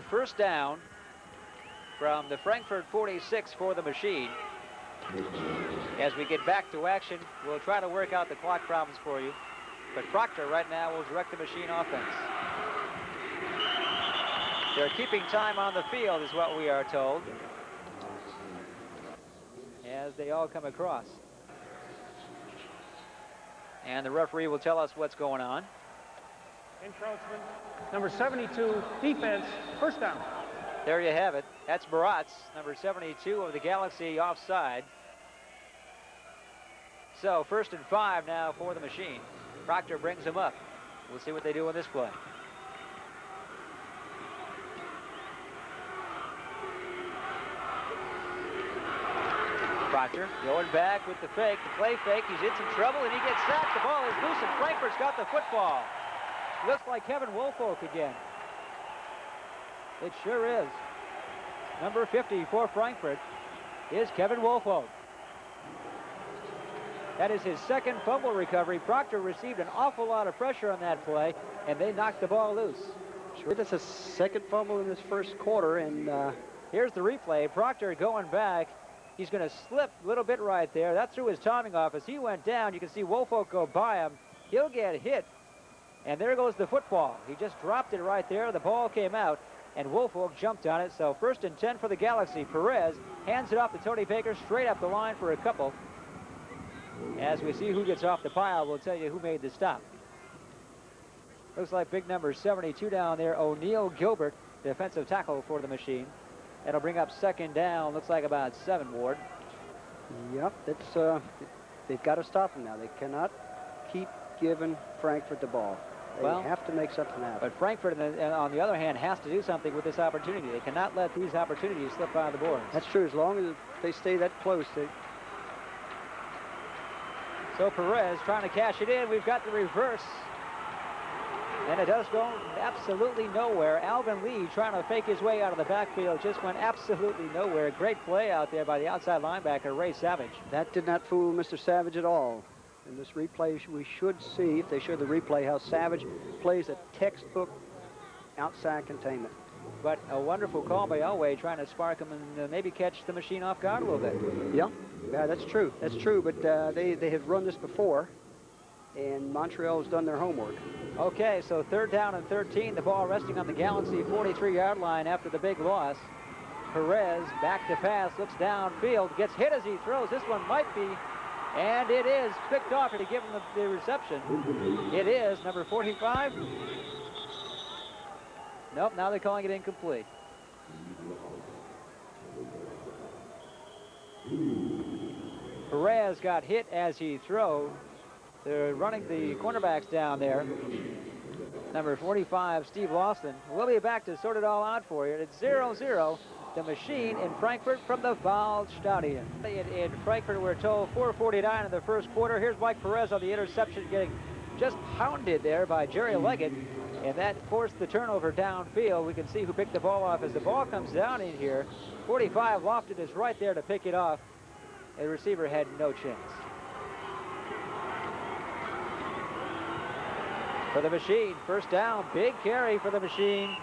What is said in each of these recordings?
First down from the Frankfurt 46 for the Machine. As we get back to action, we'll try to work out the clock problems for you. But Proctor right now will direct the Machine offense. They're keeping time on the field is what we are told, as they all come across. And the referee will tell us what's going on. Encroachment, number 72, defense, first down. There you have it. That's Baratz, number 72 of the Galaxy, offside. So 1st and 5 now for the Machine. Proctor brings him up. We'll see what they do in this play. Proctor going back with the fake, the play fake. He's in some trouble and he gets sacked. The ball is loose and Frankfurt's got the football. Looks like Kevin Woolfolk again. It sure is. Number 50 for Frankfurt is Kevin Woolfolk. That is his second fumble recovery. Proctor received an awful lot of pressure on that play, and they knocked the ball loose. Sure, that's a second fumble in this first quarter, and here's the replay. Proctor going back. He's going to slip a little bit right there. That threw his timing off. As he went down, you can see Woolfolk go by him. He'll get hit, and there goes the football. He just dropped it right there. The ball came out, and Woolfolk jumped on it. So 1st and 10 for the Galaxy. Perez hands it off to Tony Baker, straight up the line for a couple. As we see who gets off the pile, we'll tell you who made the stop. Looks like big number 72 down there, O'Neal Gilbert, defensive tackle for the Machine. That'll bring up 2nd down, looks like about 7, Ward. Yep, it's they've got to stop them now. They cannot keep giving Frankfurt the ball. They have to make something happen. But Frankfurt, on the other hand, has to do something with this opportunity. They cannot let these opportunities slip by the boards. That's true. As long as they stay that close, So Perez trying to cash it in. We've got the reverse. And it does go absolutely nowhere. Alvin Lee trying to fake his way out of the backfield. Just went absolutely nowhere. Great play out there by the outside linebacker, Ray Savage. That did not fool Mr. Savage at all. In this replay, we should see, if they show the replay, how Savage plays a textbook outside containment. But a wonderful call by Elway, trying to spark him and maybe catch the Machine off guard a little bit. Yeah, that's true. That's true, but they have run this before, and Montreal has done their homework. Okay, so 3rd down and 13. The ball resting on the Galaxy 43-yard line after the big loss. Perez back to pass, looks downfield, gets hit as he throws. This one might be, and it is picked off to give him the reception. It is number 45. Nope, now they're calling it incomplete. Perez got hit as he threw. They're running the cornerbacks down there. Number 45, Steve Lawson. We'll be back to sort it all out for you. It's 0-0. The Machine in Frankfurt from the Waldstadion. In Frankfurt, we're told 4:49 in the first quarter. Here's Mike Perez on the interception, getting just pounded there by Jerry Leggett. And that forced the turnover downfield. We can see who picked the ball off as the ball comes down in here. 45, Lofton is right there to pick it off. The receiver had no chance. For the Machine, 1st down, big carry for the Machine.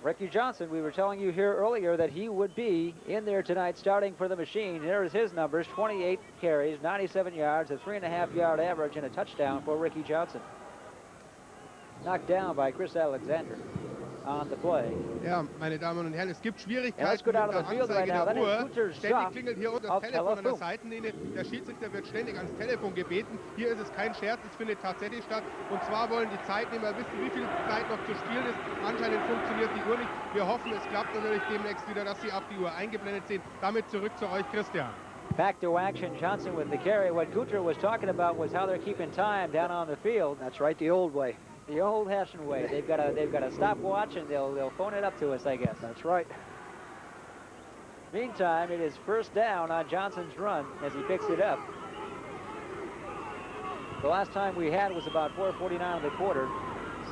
Ricky Johnson, we were telling you here earlier that he would be in there tonight starting for the Machine. There's his numbers, 28 carries, 97 yards, a 3.5-yard average, and a touchdown for Ricky Johnson. Knocked down by Chris Alexander on the play. Ja, meine Damen und Herren, es gibt Schwierigkeiten let's go down to the field right now. That is Guter's Ständig shot klingelt hier unser of Telefon an der Telefon. Seitenlinie. Der Schiedsrichter wird ständig ans Telefon gebeten. Hier ist es kein Scherz, es findet tatsächlich statt. Und zwar wollen die Zeitnehmer wissen, wie viel Zeit noch zu spielen ist. Anscheinend funktioniert die Uhr nicht. Wir hoffen, es klappt natürlich demnächst wieder, dass Sie auf die Uhr eingeblendet sind. Damit zurück zu euch, Christian. Back to action, Johnson with the carry. What Guter was talking about was how they're keeping time down on the field. That's right, the old way. The old-fashioned way. They've got a stopwatch, and they'll phone it up to us, I guess. That's right. Meantime, it is 1st down on Johnson's run as he picks it up. The last time we had was about 4:49 of the quarter,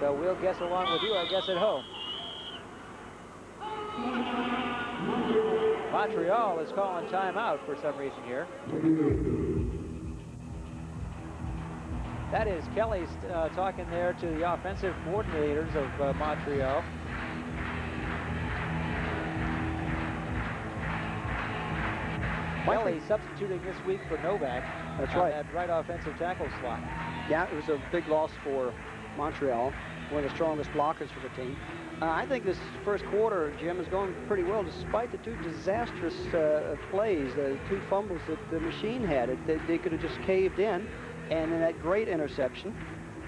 so we'll guess along with you, I guess, at home. Montreal is calling timeout for some reason here. That is Kelly talking there to the offensive coordinators of Montreal. Kelly substituting this week for Novak. That's right. That right offensive tackle slot. Yeah, it was a big loss for Montreal, one of the strongest blockers for the team. I think this first quarter, Jim, is going pretty well despite the two disastrous plays, the two fumbles that the Machine had. They could have just caved in, and then that great interception.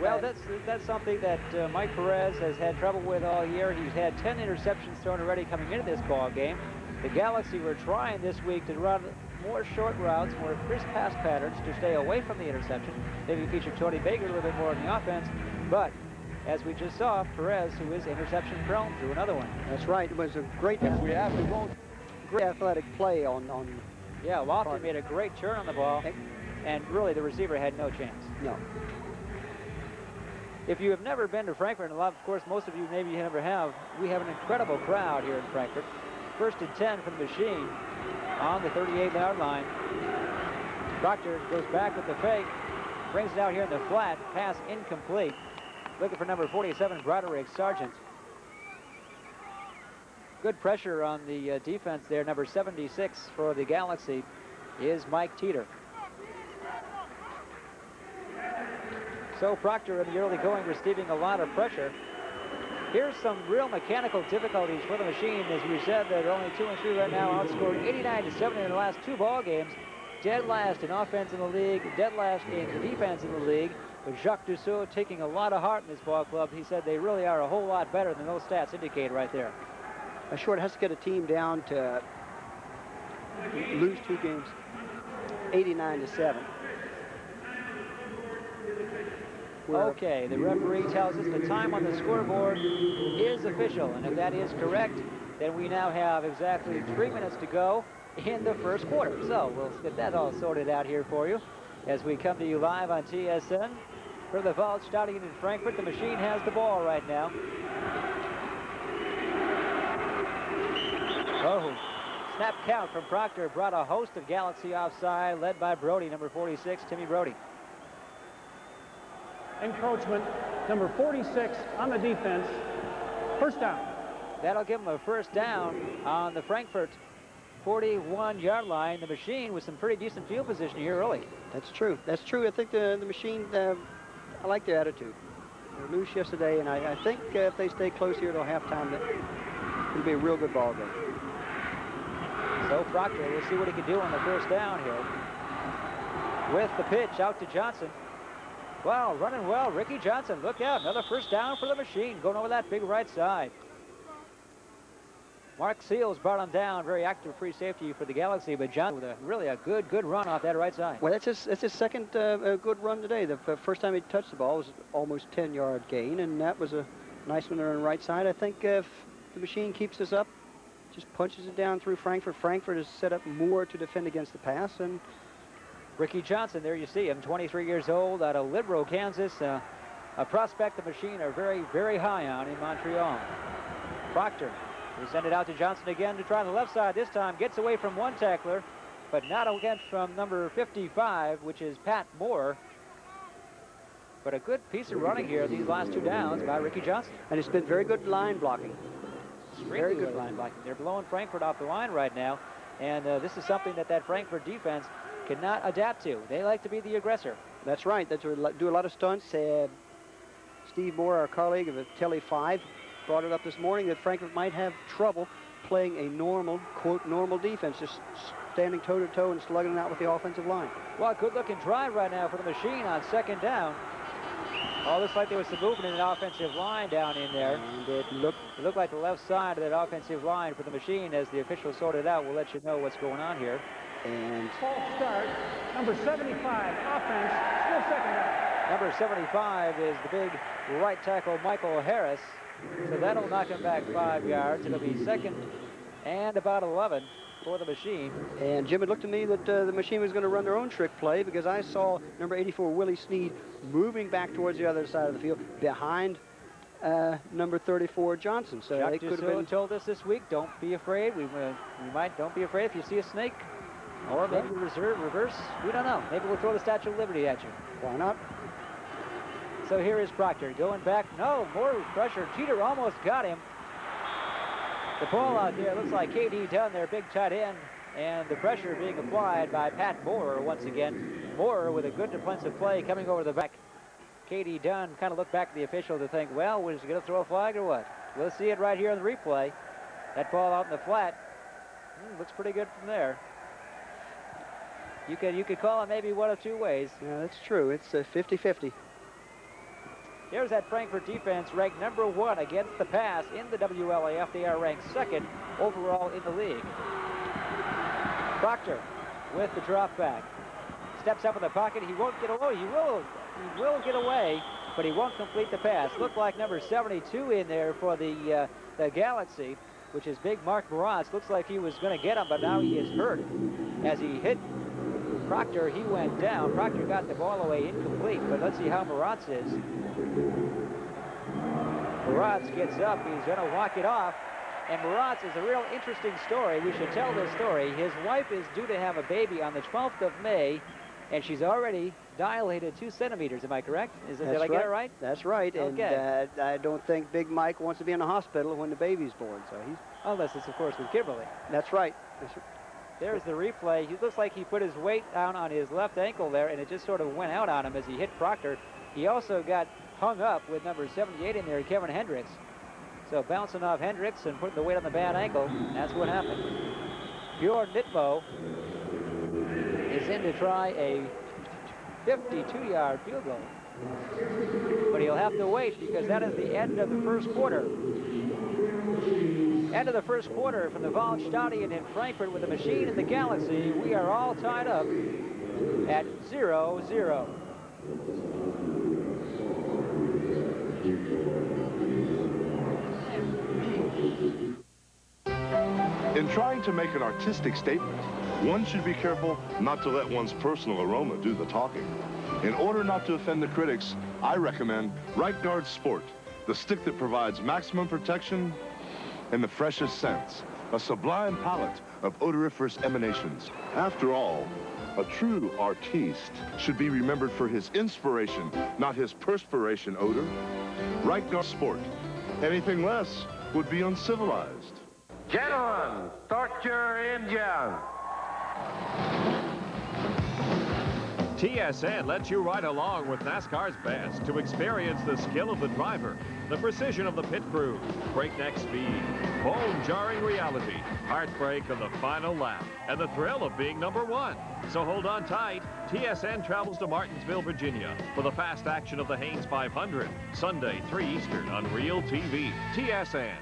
Well, that's something that Mike Perez has had trouble with all year. He's had 10 interceptions thrown already coming into this ball game. The Galaxy were trying this week to run more short routes, more crisp pass patterns to stay away from the interception. Maybe feature Tony Baker a little bit more in the offense, but as we just saw, Perez, who is interception prone, threw another one. That's right. It was a great great athletic play on yeah, Wlaf made a great turn on the ball, and really the receiver had no chance. No. If you have never been to Frankfurt, and of course most of you maybe never have, we have an incredible crowd here in Frankfurt. First and 10 from the Machine on the 38-yard line. Proctor goes back with the fake, brings it out here in the flat, pass incomplete. Looking for number 47, Broderick Sargent. Good pressure on the defense there. Number 76 for the Galaxy is Mike Teeter. So Proctor in the early going receiving a lot of pressure. Here's some real mechanical difficulties for the Machine. As we said, they're only 2-3 right now, outscored 89-70 in the last two ball games. Dead last in offense in the league, dead last in defense in the league. But Jacques Dussault taking a lot of heart in this ball club. He said they really are a whole lot better than those stats indicate right there. Short has to get a team down to lose two games, 89-7. Okay, the referee tells us the time on the scoreboard is official, and if that is correct, then we now have exactly 3 minutes to go in the first quarter. So we'll get that all sorted out here for you as we come to you live on TSN. For the Vault starting in Frankfurt, the Machine has the ball right now. Oh, snap count from Proctor brought a host of Galaxy offside, led by Brody, number 46, Timmy Brody. Encroachment, number 46 on the defense. First down. That'll give them a first down on the Frankfurt 41-yard line. The Machine with some pretty decent field position here early. That's true. That's true. I think the Machine, I like their attitude. They were loose yesterday, and I think if they stay close here till halftime, it'll be a real good ball game. So Proctor, we'll see what he can do on the first down here. With the pitch out to Johnson. Wow, running well, Ricky Johnson. Look out, another first down for the Machine, going over that big right side. Mark Seals brought him down, very active free safety for the Galaxy, but Johnson with really a good run off that right side. Well, that's his second good run today. The first time he touched the ball was almost 10-yard gain, and that was a nice one on the right side. I think if the Machine keeps this up, just punches it down through Frankfurt. Frankfurt is set up more to defend against the pass, and Ricky Johnson, there you see him, 23 years old, out of Libro, Kansas. A prospect the Machine are very, very high on in Montreal. Proctor will send it out to Johnson again to try the left side this time. Gets away from one tackler, but not against from number 55, which is Pat Moore. But a good piece of running here these last two downs by Ricky Johnson. And it's been very good line blocking. Very good line blocking. They're blowing Frankfurt off the line right now, and this is something that Frankfurt defense cannot adapt to. They like to be the aggressor. That's right. They do a lot of stunts. Steve Moore, our colleague of Tele 5, brought it up this morning that Frankfurt might have trouble playing a normal, quote, normal defense, just standing toe-to-toe and slugging it out with the offensive line. Well, good-looking drive right now for the Machine on second down. Oh, looks like there was some movement in the offensive line down in there. And it looked like the left side of that offensive line for the Machine. As the officials sort it out, we'll let you know what's going on here. And false start, number 75, offense, still second down. Number 75 is the big right tackle, Michael Harris. So that'll knock him back 5 yards. It'll be second and about 11 for the Machine. And Jim, it looked to me that the Machine was going to run their own trick play, because I saw number 84, Willie Sneed, moving back towards the other side of the field behind number 34, Johnson. So Jacques they could have been told us this week, don't be afraid. Don't be afraid if you see a snake. Or maybe reverse. We don't know. Maybe we'll throw the Statue of Liberty at you. Why not? So here is Proctor going back. No, more pressure. Jeter almost got him. The ball out there looks like K.D. Dunn, their big tight end, and the pressure being applied by Pat Moore once again. Moore with a good defensive play coming over the back. K.D. Dunn kind of looked back at the official to think, well, was he going to throw a flag or what? We'll see it right here on the replay. That ball out in the flat looks pretty good from there. You could call it maybe one of two ways. Yeah, that's true. It's 50-50. Here's that Frankfurt defense ranked #1 against the pass in the WLAF. They are ranked 2nd overall in the league. Proctor with the drop back. Steps up in the pocket. He won't get away. He will get away, but he won't complete the pass. Looked like number 72 in there for the Galaxy, which is big Mark Moratz. Looks like he was going to get him, but now he is hurt. As he hit Proctor, he went down. Proctor got the ball away incomplete, but let's see how Moratz is. Moratz gets up. He's going to walk it off. And Moratz is a real interesting story. We should tell this story. His wife is due to have a baby on the 12th of May, and she's already dilated 2 centimeters. Am I correct? Did I get it right? That's right. Okay. And I don't think Big Mike wants to be in the hospital when the baby's born. So he's. Unless it's, of course, with Kimberly. That's right. There's the replay. He looks like he put his weight down on his left ankle there, and it just sort of went out on him as he hit Proctor. He also got hung up with number 78 in there, Kevin Hendricks. So bouncing off Hendricks and putting the weight on the bad ankle, that's what happened. Bjorn Nitmo is in to try a 52-yard field goal. But he'll have to wait because that is the end of the first quarter. End of the first quarter from the Waldstadion in Frankfurt with the Machine and the Galaxy. We are all tied up at 0-0. In trying to make an artistic statement, one should be careful not to let one's personal aroma do the talking. In order not to offend the critics, I recommend Right Guard Sport, the stick that provides maximum protection and the freshest scents, a sublime palette of odoriferous emanations. After all, a true artiste should be remembered for his inspiration, not his perspiration odor. Right Guard Sport. Anything less would be uncivilized. Gentlemen, start your engine. TSN lets you ride along with NASCAR's best to experience the skill of the driver, the precision of the pit crew, breakneck speed, bone-jarring reality, heartbreak of the final lap, and the thrill of being #1. So hold on tight. TSN travels to Martinsville, Virginia for the fast action of the Haynes 500, Sunday, 3 Eastern on Real TV. TSN.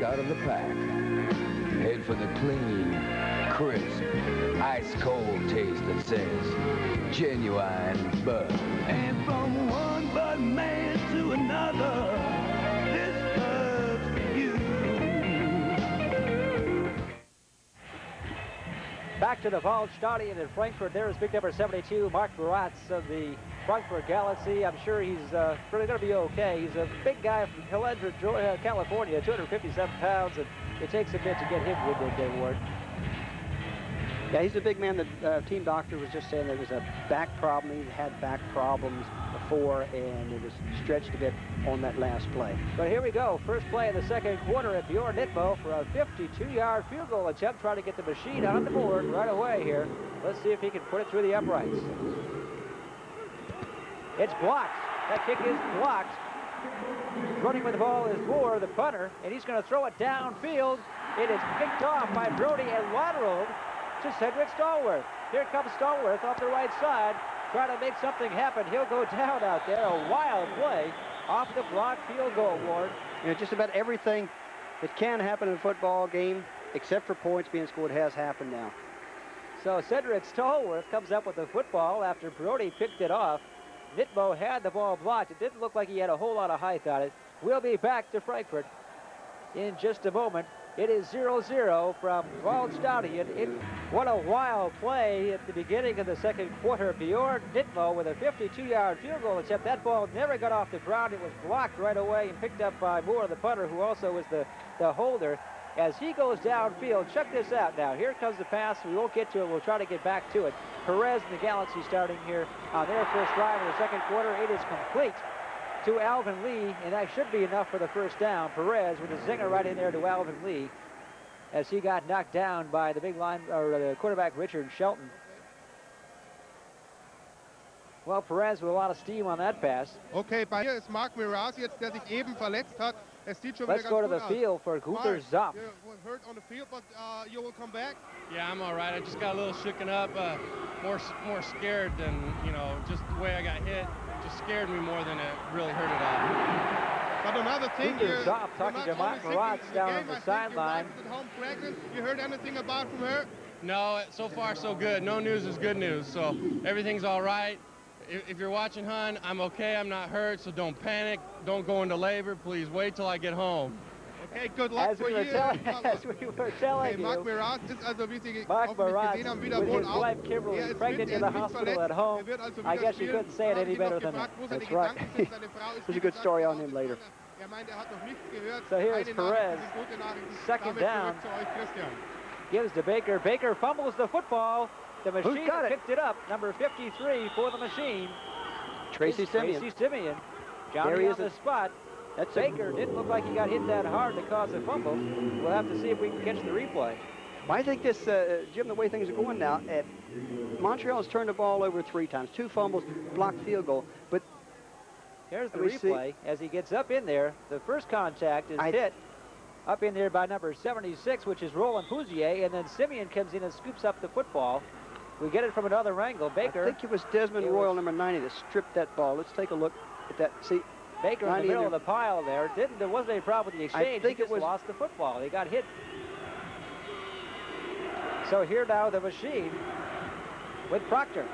Out of the pack, head for the clean, crisp, ice-cold taste that says genuine Bud. And from one Bud man to another, this Bud's for you. Back to the Waldstadion in Frankfurt. There is big number 72, Mark Moratz of the Frankfurt Galaxy. I'm sure he's really going to be okay. He's a big guy from Helena, California, 257 pounds, and it takes a bit to get him winded, Ward. Yeah, he's a big man. The team doctor was just saying there was a back problem. He'd had back problems before, and it was stretched a bit on that last play. But here we go. First play of the second quarter at Bjorn Nitmo for a 52-yard field goal attempt, trying to get the Machine on the board right away here. Let's see if he can put it through the uprights. It's blocked. That kick is blocked. Running with the ball is Moore, the punter, and he's going to throw it downfield. It is picked off by Brody and lateraled to Cedric Stallworth. Here comes Stallworth off the right side, trying to make something happen. He'll go down out there. A wild play off the blocked field goal, Ward. You know, just about everything that can happen in a football game, except for points being scored, has happened now. So Cedric Stallworth comes up with the football after Brody picked it off. Nitmo had the ball blocked. It didn't look like he had a whole lot of height on it. We'll be back to Frankfurt in just a moment It is 0-0 from Waldstadion. What a wild play at the beginning of the second quarter. Bjorn Dittmo with a 52-yard field goal attempt. That ball never got off the ground. It was blocked right away and picked up by Moore, the punter, who also was the holder. As he goes downfield, check this out now. Here comes the pass. We won't get to it. We'll try to get back to it. Perez and the Galaxy starting here on their first drive in the second quarter. It is complete to Alvin Lee, and that should be enough for the first down. Perez with a zinger right in there to Alvin Lee as he got knocked down by the the quarterback Richard Shelton. Well, Perez with a lot of steam on that pass. Okay, bei hier ist Mark Miraz jetzt, der sich eben verletzt hat. Es sieht schon Let's wieder go to ganz the gut aus. field for Gunther Zopp. You're hurt on the field, but you will come back. Yeah, I'm all right. I just got a little shooken up, more scared than, you know, just the way I got hit. Just scared me more than it really hurt at all. But another thing, Gunther Zopp talking to Mark Miraz down on the sideline. You heard anything about from her? No, so far so good. No news is good news, so everything's all right. If you're watching, hon, I'm okay. I'm not hurt, so don't panic. Don't go into labor. Please wait till I get home. Okay, good luck for you. As we were telling you, Mark Miraz ist also, wie Sie Mark Miraz gesehen haben, wieder with wohl his auf. wife Kimberly pregnant in the hospital at home. I guess you couldn't say it any better than that. That's right. There's a good story on him later. So here's Perez, second down. Gives to Baker. Baker fumbles the football. The machine picked it up. Number 53 for the machine. Tracy Simeon. Tracy Simeon. Johnny on the spot. That's Baker didn't look like he got hit that hard to cause a fumble. We'll have to see if we can catch the replay. Well, I think this, Jim, the way things are going now, Montreal's turned the ball over 3 times. 2 fumbles, blocked field goal. But here's the replay. As he gets up in there, the first contact is hit up in there by number 76, which is Roland Pouzier, and then Simeon comes in and scoops up the football. We get it from another angle. Baker. I think it was Desmond Royal, number 90, that stripped that ball. Let's take a look at that. See, Baker in the middle of the pile there. There wasn't any problem with the exchange. I think he just lost the football. He got hit. So here now the machine with Proctor.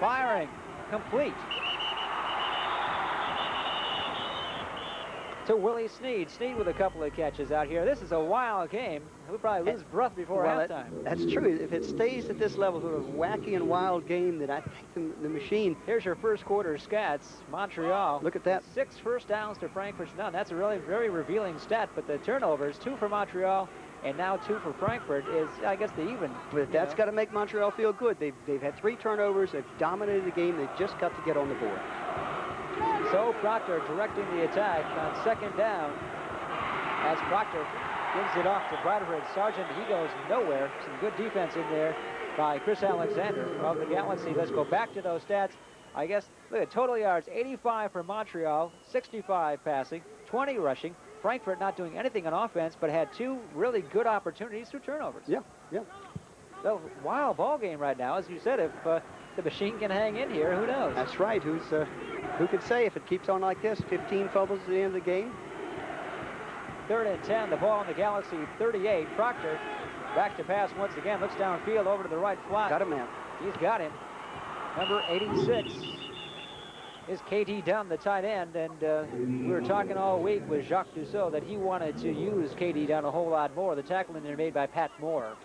Firing. Complete. To Willie Snead. Snead with a couple of catches out here. This is a wild game. He'll probably lose breath before halftime. That's true. If it stays at this level, sort of wacky and wild game, that I think the machine. Here's your first quarter stats. Montreal. Look at that. 6 first downs to Frankfurt's none. That's a really very revealing stat. But the turnovers, 2 for Montreal and now 2 for Frankfurt, is, I guess, the even. But that's got to make Montreal feel good. They've had 3 turnovers. They've dominated the game. They've just got to get on the board. So Proctor directing the attack on second down as Proctor gives it off to Bradford Sargent. He goes nowhere. Some good defense in there by Chris Alexander of the Galaxy. Let's go back to those stats. I guess, look at total yards, 85 for Montreal, 65 passing, 20 rushing. Frankfurt not doing anything on offense, but had 2 really good opportunities through turnovers. Yeah. So, wild ball game right now. As you said, if the machine can hang in here, who knows? That's right. Who could say if it keeps on like this? 15 fumbles at the end of the game. 3rd and 10. The ball in the Galaxy 38. Proctor back to pass once again. Looks downfield over to the right flat. Got him, man. He's got him. Number 86 is K.D. Dunn, the tight end. And we were talking all week with Jacques Dussault that he wanted to use K.D. Dunn a whole lot more. The tackle in there made by Pat Moore.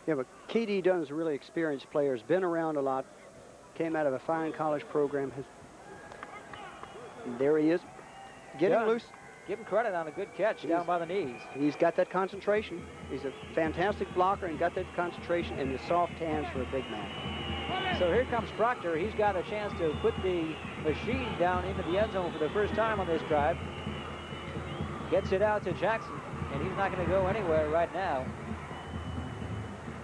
Yeah, but K.D. Dunn is a really experienced player. Has been around a lot. Came out of a fine college program. There he is. Getting loose. Give him credit on a good catch down by the knees. He's got that concentration. He's a fantastic blocker and got that concentration and the soft hands for a big man. So here comes Proctor. He's got a chance to put the machine down into the end zone for the first time on this drive. Gets it out to Jackson, and he's not going to go anywhere right now.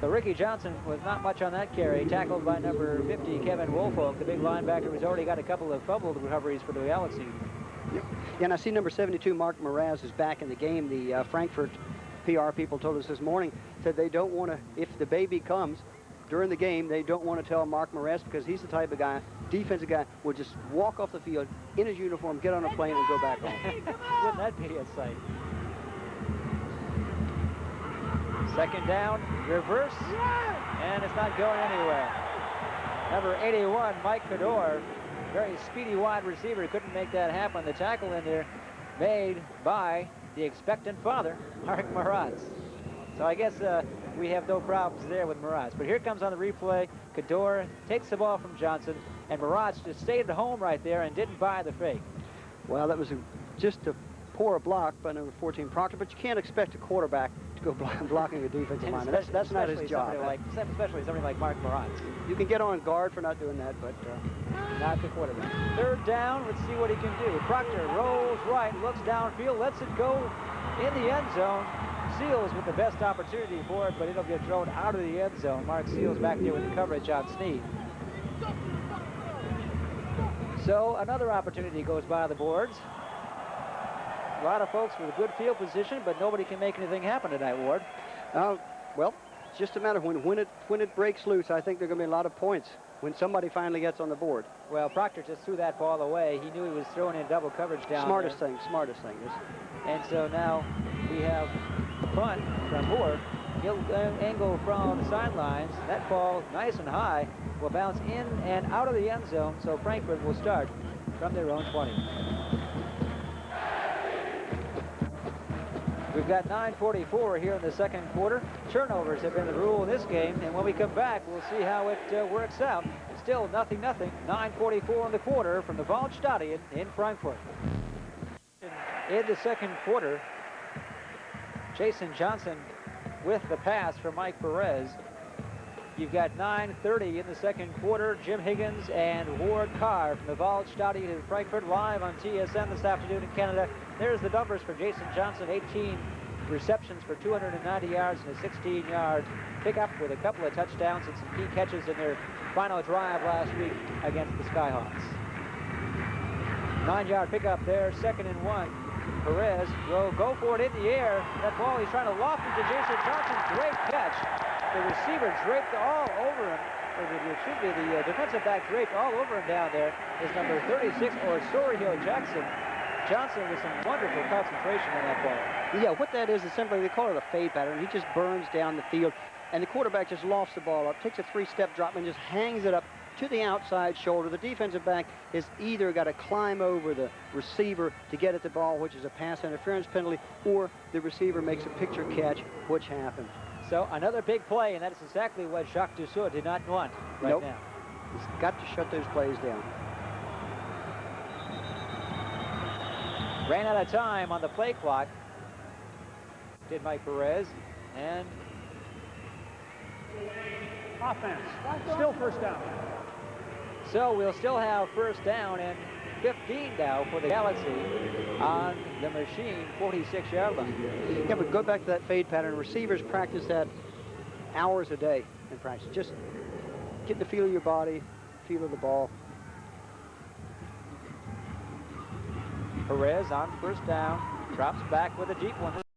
So Ricky Johnson was not much on that carry, tackled by number 50, Kevin Woolfolk, the big linebacker who's already got a couple of fumble recoveries for the Galaxy. Yep. Yeah, and I see number 72, Mark Miraz, is back in the game. The Frankfurt PR people told us this morning, said they don't want to, if the baby comes during the game, they don't want to tell Mark Miraz because he's the type of guy, defensive guy, will just walk off the field in his uniform, get on a plane, and go back home. Wouldn't that be a sight? Second down, reverse, and it's not going anywhere. Number 81, Mike Fedor, very speedy wide receiver, couldn't make that happen. The tackle in there made by the expectant father, Mark Maratz. So I guess we have no problems there with Maratz. But here comes on the replay, Kador takes the ball from Johnson, and Maratz just stayed at home right there and didn't buy the fake. Well, that was just a poor block by number 14 Proctor, but you can't expect a quarterback to go blocking a defensive lineman. That's not his job. Especially somebody like Mark Maratz. You can get on guard for not doing that, but not the quarterback. Third down, let's see what he can do. Proctor rolls right, looks downfield, lets it go in the end zone. Seals with the best opportunity for it, but it'll get thrown out of the end zone. Mark Seals back there with the coverage on Snead. So another opportunity goes by the boards. A lot of folks with a good field position, but nobody can make anything happen tonight, Ward. Well, it's just a matter of when it breaks loose. I think there are going to be a lot of points when somebody finally gets on the board. Well, Proctor just threw that ball away. He knew he was throwing in double coverage down smartest there. Smartest thing. And so now we have punt from Moore. He'll angle from the sidelines. That ball, nice and high, will bounce in and out of the end zone. So Frankfurt will start from their own 20. We've got 9:44 here in the second quarter. Turnovers have been the rule in this game, and when we come back, we'll see how it works out. Still 0-0. 9:44 in the quarter from the Waldstadion in Frankfurt. In the second quarter, Jason Johnson with the pass from Mike Perez. You've got 9:30 in the second quarter. Jim Higgins and Ward Carr from the Waldstadion in Frankfurt, live on TSN this afternoon in Canada. There's the numbers for Jason Johnson: 18 receptions for 290 yards and a 16-yard pickup with a couple of touchdowns and some key catches in their final drive last week against the Skyhawks. 9-yard pickup there, 2nd and 1. Perez will go for it in the air. That ball he's trying to loft it to Jason Johnson. Great catch. The receiver draped all over him. It should be the defensive back draped all over him down there is number 36, Osorio Jackson. Johnson with some wonderful concentration on that ball. Yeah, what that is simply, they call it a fade pattern. He just burns down the field, and the quarterback just lofts the ball up, takes a 3-step drop, and just hangs it up to the outside shoulder. The defensive back has either got to climb over the receiver to get at the ball, which is a pass interference penalty, or the receiver makes a picture catch, which happened. So another big play, and that is exactly what Jacques Dussault did not want right now. He's got to shut those plays down. Ran out of time on the play clock, did Mike Perez, and offense, still first down. So we'll still have first down and 15 now for the Galaxy on the machine 46-yard line. Yeah, but go back to that fade pattern. Receivers practice that hours a day in practice. Just get the feel of your body, feel of the ball. Perez on first down, drops back with a deep one.